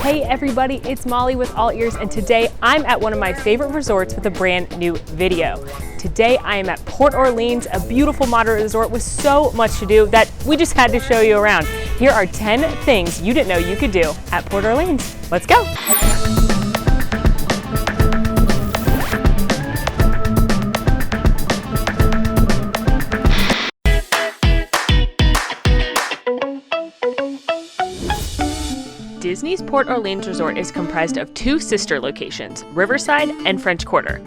Hey everybody, it's Molly with AllEars, and today I'm at one of my favorite resorts with a brand new video. Today I am at Port Orleans, a beautiful moderate resort with so much to do that we just had to show you around. Here are 10 things you didn't know you could do at Port Orleans. Let's go. Disney's Port Orleans Resort is comprised of two sister locations, Riverside and French Quarter.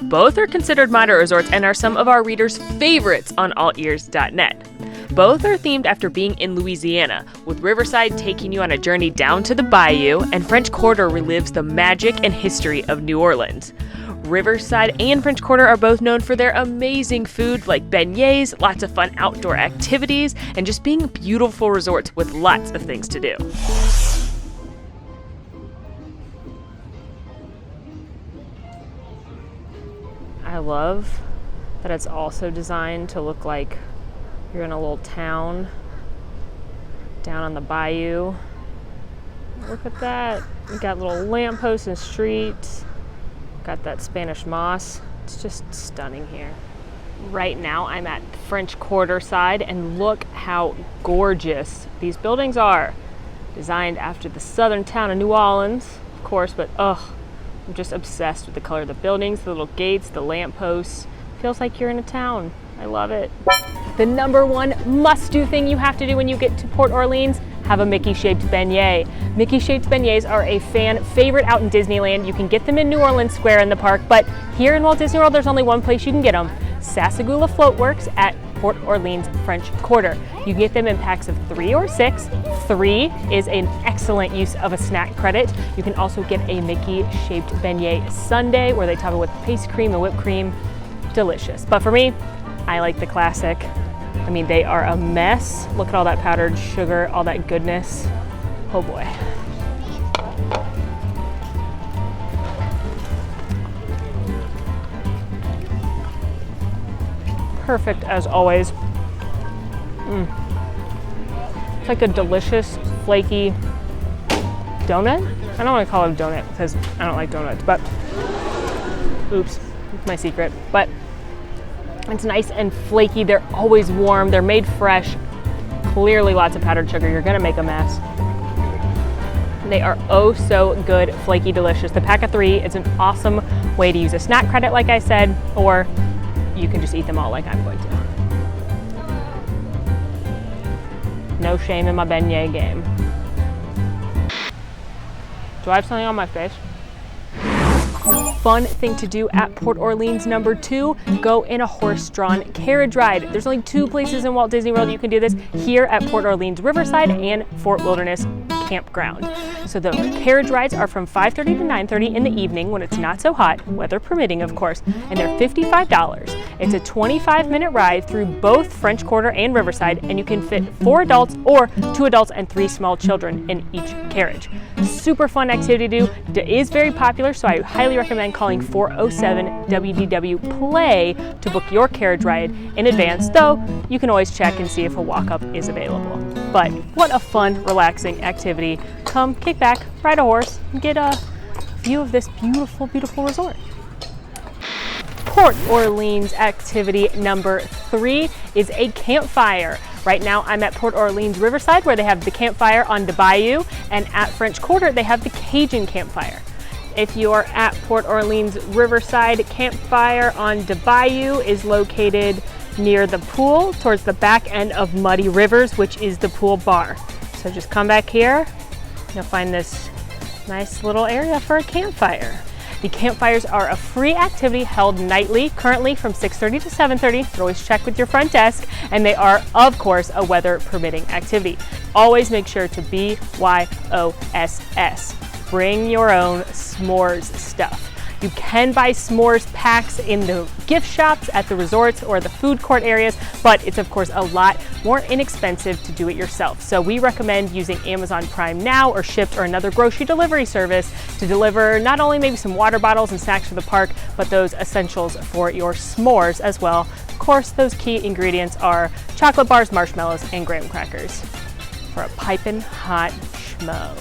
Both are considered moderate resorts and are some of our readers' favorites on AllEars.net. Both are themed after being in Louisiana, with Riverside taking you on a journey down to the bayou, and French Quarter relives the magic and history of New Orleans. Riverside and French Quarter are both known for their amazing food like beignets, lots of fun outdoor activities, and just being beautiful resorts with lots of things to do. I love that it's also designed to look like you're in a little town down on the bayou. Look at that. You got little lampposts and streets. Got that Spanish moss. It's just stunning here. Right now I'm at French Quarter side, and look how gorgeous these buildings are. Designed after the southern town of New Orleans, of course, but I'm just obsessed with the color of the buildings, the little gates, the lampposts. Feels like you're in a town. I love it. The number one must-do thing you have to do when you get to Port Orleans, have a Mickey-shaped beignet. Mickey-shaped beignets are a fan favorite out in Disneyland. You can get them in New Orleans Square in the park, but here in Walt Disney World, there's only one place you can get them. Sassagoula Floatworks at Port Orleans French Quarter. You can get them in packs of 3 or 6. 3 is an excellent use of a snack credit. You can also get a Mickey-shaped beignet sundae where they top it with paste cream and whipped cream. Delicious. But for me, I like the classic. I mean, they are a mess. Look at all that powdered sugar, all that goodness. Oh boy. Perfect as always. It's like a delicious, flaky donut. I don't want to call it a donut because I don't like donuts, but oops, it's my secret. But it's nice and flaky. They're always warm. They're made fresh. Clearly lots of powdered sugar. You're gonna make a mess. They are oh so good, flaky, delicious. The pack of 3 is an awesome way to use a snack credit, like I said, or you can just eat them all like I'm going to. No shame in my beignet game. Do I have something on my face? Fun thing to do at Port Orleans, number 2, go in a horse-drawn carriage ride. There's only 2 places in Walt Disney World you can do this, here at Port Orleans Riverside and Fort Wilderness Campground. So the carriage rides are from 5:30 to 9:30 in the evening when it's not so hot, weather permitting of course, and they're $55. It's a 25-minute ride through both French Quarter and Riverside, and you can fit 4 adults or 2 adults and 3 small children in each carriage. Super fun activity to do. It is very popular, so I highly recommend calling 407-WDW-PLAY to book your carriage ride in advance, though you can always check and see if a walk-up is available. But what a fun, relaxing activity. Come, kick back, ride a horse, and get a view of this beautiful, beautiful resort. Port Orleans activity number 3 is a campfire. Right now I'm at Port Orleans Riverside, where they have the campfire on the bayou, and at French Quarter they have the Cajun campfire. If you are at Port Orleans Riverside, campfire on the bayou is located near the pool towards the back end of Muddy Rivers, which is the pool bar. So just come back here, you'll find this nice little area for a campfire. The campfires are a free activity held nightly, currently from 6:30 to 7:30. You can always check with your front desk, and they are, of course, a weather permitting activity. Always make sure to BYOSS. Bring your own s'mores stuff. You can buy s'mores packs in the gift shops at the resorts or the food court areas, but it's of course a lot more inexpensive to do it yourself. So we recommend using Amazon Prime Now or Shipt or another grocery delivery service to deliver not only maybe some water bottles and snacks for the park, but those essentials for your s'mores as well. Of course, those key ingredients are chocolate bars, marshmallows, and graham crackers. for a piping hot schmo.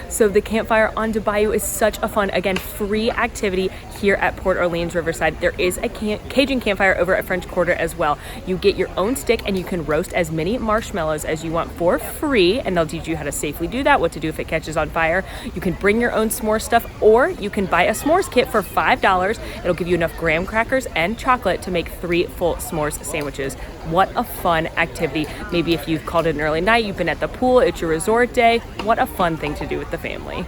So the campfire on Bayou is such a fun, again, free activity here at Port Orleans Riverside. There is a Cajun campfire over at French Quarter as well. You get your own stick and you can roast as many marshmallows as you want for free, and they'll teach you how to safely do that, what to do if it catches on fire. You can bring your own s'more stuff, or you can buy a s'mores kit for $5. It'll give you enough graham crackers and chocolate to make 3 full s'mores sandwiches. What a fun activity. Maybe if you've called it an early night, you've been at the pool, it's your resort day. What a fun thing to do with the family.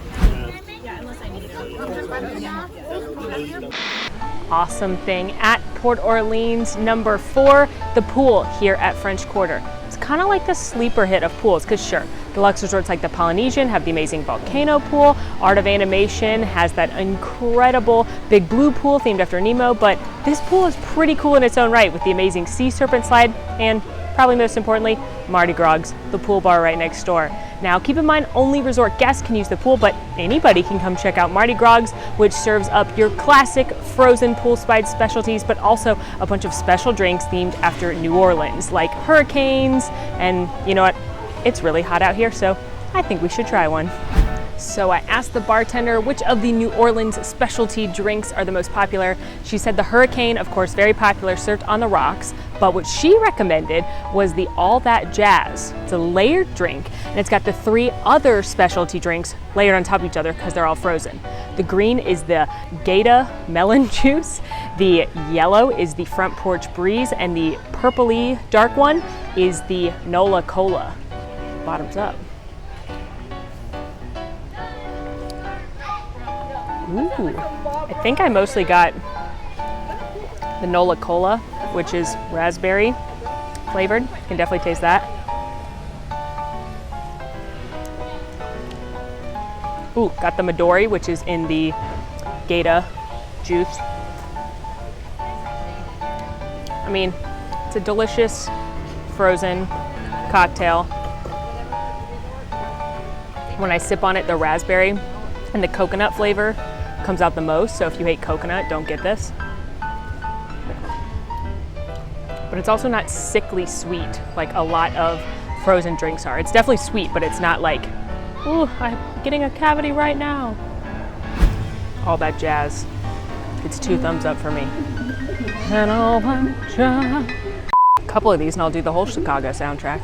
Awesome thing at Port Orleans number 4, the pool here at French Quarter. It's kind of like the sleeper hit of pools, because sure, deluxe resorts like the Polynesian have the amazing volcano pool. Art of Animation has that incredible big blue pool themed after Nemo, but this pool is pretty cool in its own right with the amazing sea serpent slide and, probably most importantly, Mardi Gras, the pool bar right next door. Now, keep in mind, only resort guests can use the pool, but anybody can come check out Mardi Gras, which serves up your classic frozen poolside specialties, but also a bunch of special drinks themed after New Orleans, like hurricanes, and you know what? It's really hot out here, so I think we should try one. So I asked the bartender which of the New Orleans specialty drinks are the most popular. She said the Hurricane, of course, very popular, served on the rocks, but what she recommended was the All That Jazz. It's a layered drink, and it's got the 3 other specialty drinks layered on top of each other because they're all frozen. The green is the Gator melon juice, the yellow is the Front Porch Breeze, and the purpley dark one is the Nola Cola. Bottoms up. Ooh, I think I mostly got the Nola Cola, which is raspberry flavored. You can definitely taste that. Ooh, got the Midori, which is in the Gator juice. I mean, it's a delicious frozen cocktail. When I sip on it, the raspberry and the coconut flavor comes out the most, so if you hate coconut, don't get this. But it's also not sickly sweet like a lot of frozen drinks are. It's definitely sweet, but it's not like, ooh, I'm getting a cavity right now. All That Jazz. It's 2 thumbs up for me. And all that jazz. A couple of these and I'll do the whole Chicago soundtrack.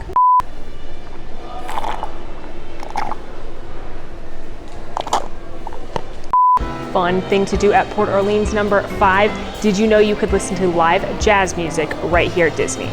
Fun thing to do at Port Orleans number 5. Did you know you could listen to live jazz music right here at Disney?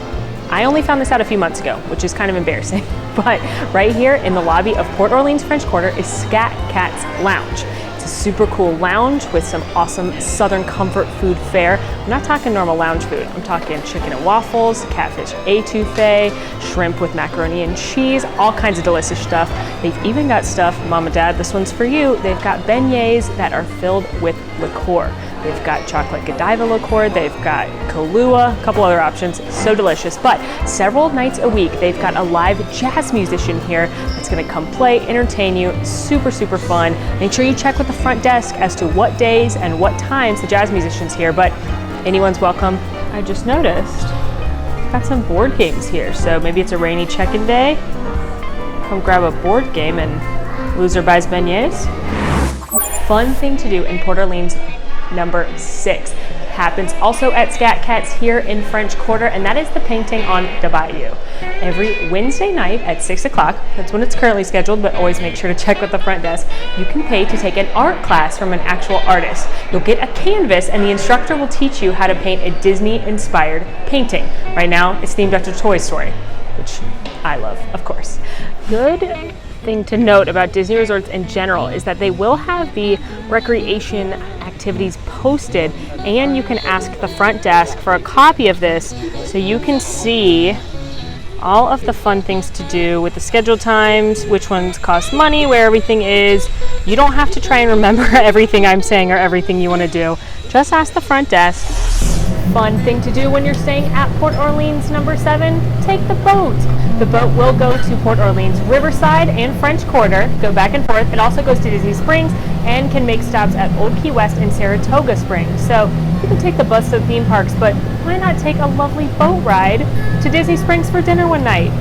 I only found this out a few months ago, which is kind of embarrassing, but right here in the lobby of Port Orleans French Quarter is Scat Cat's Lounge. It's a super cool lounge with some awesome Southern comfort food fare. I'm not talking normal lounge food. I'm talking chicken and waffles, catfish etouffee, shrimp with macaroni and cheese, all kinds of delicious stuff. They've even got stuff, Mom and Dad, this one's for you. They've got beignets that are filled with liqueur. They've got chocolate Godiva liqueur, they've got Kahlua, a couple other options, so delicious. But several nights a week, they've got a live jazz musician here that's gonna come play, entertain you, super, super fun. Make sure you check with the front desk as to what days and what times the jazz musician's here, but anyone's welcome. I just noticed, got some board games here, so maybe it's a rainy check-in day. Come grab a board game and loser buys beignets. Fun thing to do in Port Orleans number 6 happens also at Scat Cat's here in French Quarter, and that is the painting on the Bayou. Every Wednesday night at 6 o'clock, that's when it's currently scheduled, but always make sure to check with the front desk, you can pay to take an art class from an actual artist. You'll get a canvas and the instructor will teach you how to paint a Disney-inspired painting. Right now, it's themed after Toy Story, which I love, of course. Good thing to note about Disney resorts in general is that they will have the recreation activities posted, and you can ask the front desk for a copy of this so you can see all of the fun things to do with the schedule times, which ones cost money, where everything is. You don't have to try and remember everything I'm saying or everything you want to do. Just ask the front desk. Fun thing to do when you're staying at Port Orleans number 7, take the boat. The boat will go to Port Orleans Riverside and French Quarter, go back and forth. It also goes to Disney Springs and can make stops at Old Key West and Saratoga Springs. So you can take the bus to the theme parks, but why not take a lovely boat ride to Disney Springs for dinner one night?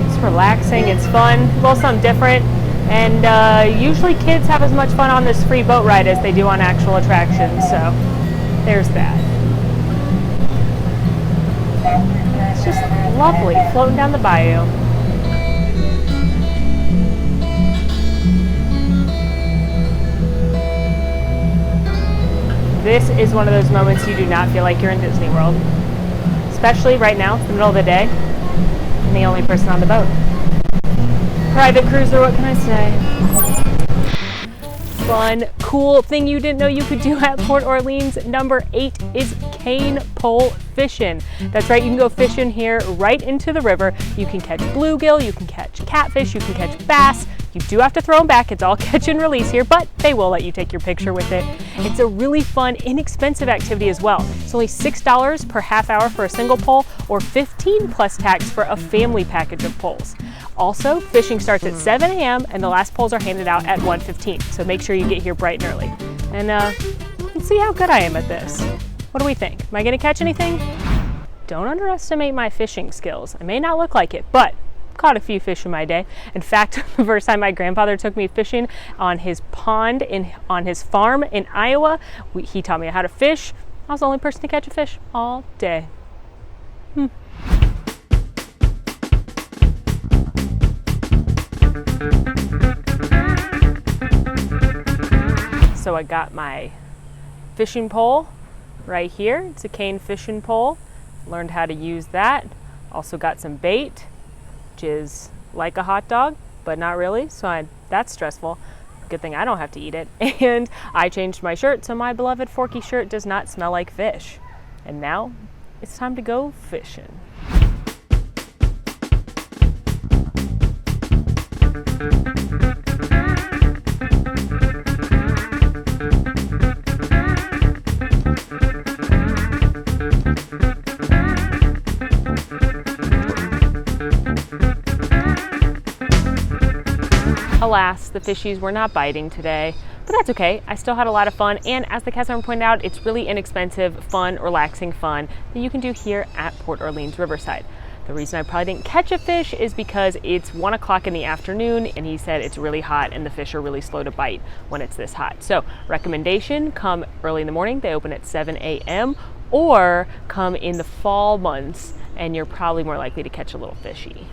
It's relaxing, it's fun, a little something different. And usually kids have as much fun on this free boat ride as they do on actual attractions, so there's that. It's just lovely floating down the bayou. This is one of those moments you do not feel like you're in Disney World. Especially right now, it's the middle of the day, and the only person on the boat. Private cruiser, what can I say? Fun, cool thing you didn't know you could do at Port Orleans number 8 is cane pole fishing. That's right, you can go fishing here right into the river. You can catch bluegill, you can catch catfish, you can catch bass. You do have to throw them back. It's all catch and release here, but they will let you take your picture with it. It's a really fun, inexpensive activity as well. It's only $6 per half hour for a single pole or $15 plus tax for a family package of poles. Also, fishing starts at 7 a.m. and the last poles are handed out at 1:15. So make sure you get here bright and early. And let's see how good I am at this. What do we think? Am I gonna catch anything? Don't underestimate my fishing skills. I may not look like it, but caught a few fish in my day. In fact, the first time my grandfather took me fishing on his pond on his farm in Iowa, he taught me how to fish. I was the only person to catch a fish all day. So I got my fishing pole right here. It's a cane fishing pole. Learned how to use that. Also got some bait, which is like a hot dog, but not really, so that's stressful. Good thing I don't have to eat it. And I changed my shirt, so my beloved Forky shirt does not smell like fish. And now it's time to go fishing. Alas, the fishies were not biting today, but that's okay. I still had a lot of fun, and as the cast member pointed out, it's really inexpensive, fun, relaxing fun that you can do here at Port Orleans Riverside. The reason I probably didn't catch a fish is because it's 1 o'clock in the afternoon, and he said it's really hot and the fish are really slow to bite when it's this hot. So recommendation, come early in the morning. They open at 7 a.m. or come in the fall months and you're probably more likely to catch a little fishy.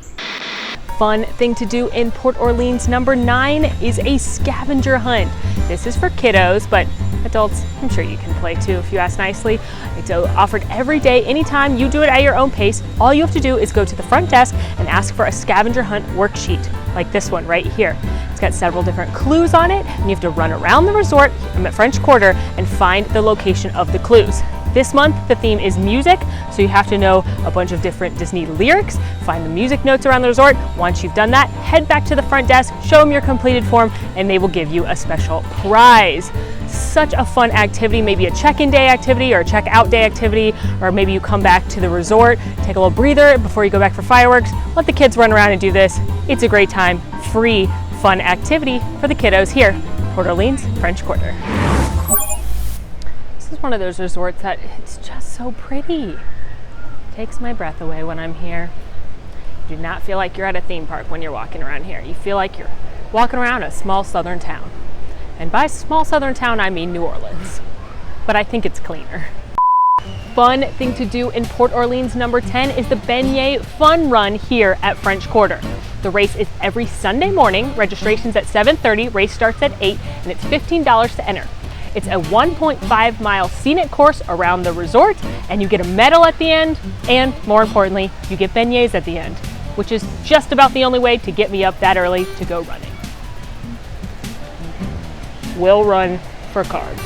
Fun thing to do in Port Orleans number 9 is a scavenger hunt. This is for kiddos, but adults, I'm sure you can play too if you ask nicely. It's offered every day, anytime. You do it at your own pace. All you have to do is go to the front desk and ask for a scavenger hunt worksheet, like this one right here. It's got several different clues on it, and you have to run around the resort, I'm at French Quarter, and find the location of the clues. This month, the theme is music, so you have to know a bunch of different Disney lyrics, find the music notes around the resort. Once you've done that, head back to the front desk, show them your completed form, and they will give you a special prize. Such a fun activity, maybe a check-in day activity or a check-out day activity, or maybe you come back to the resort, take a little breather before you go back for fireworks. Let the kids run around and do this. It's a great time, free, fun activity for the kiddos here, Port Orleans, French Quarter. This is one of those resorts that it's just so pretty. Takes my breath away when I'm here. You do not feel like you're at a theme park when you're walking around here. You feel like you're walking around a small southern town. And by small southern town, I mean New Orleans. But I think it's cleaner. Fun thing to do in Port Orleans number 10 is the Beignet Fun Run here at French Quarter. The race is every Sunday morning. Registration's at 7:30, race starts at 8, and it's $15 to enter. It's a 1.5-mile scenic course around the resort, and you get a medal at the end, and more importantly, you get beignets at the end, which is just about the only way to get me up that early to go running. Will run for carbs.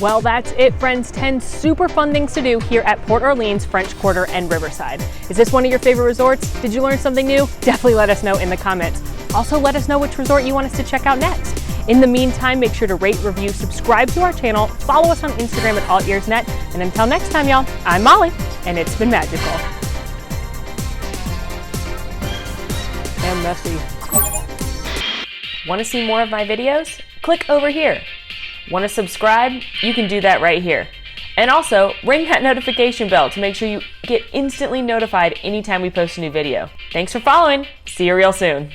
Well, that's it, friends. 10 super fun things to do here at Port Orleans, French Quarter, and Riverside. Is this one of your favorite resorts? Did you learn something new? Definitely let us know in the comments. Also, let us know which resort you want us to check out next. In the meantime, make sure to rate, review, subscribe to our channel, follow us on Instagram at AllEars.net, and until next time, y'all, I'm Molly, and it's been magical. And messy. Want to see more of my videos? Click over here. Want to subscribe? You can do that right here. And also, ring that notification bell to make sure you get instantly notified anytime we post a new video. Thanks for following. See you real soon.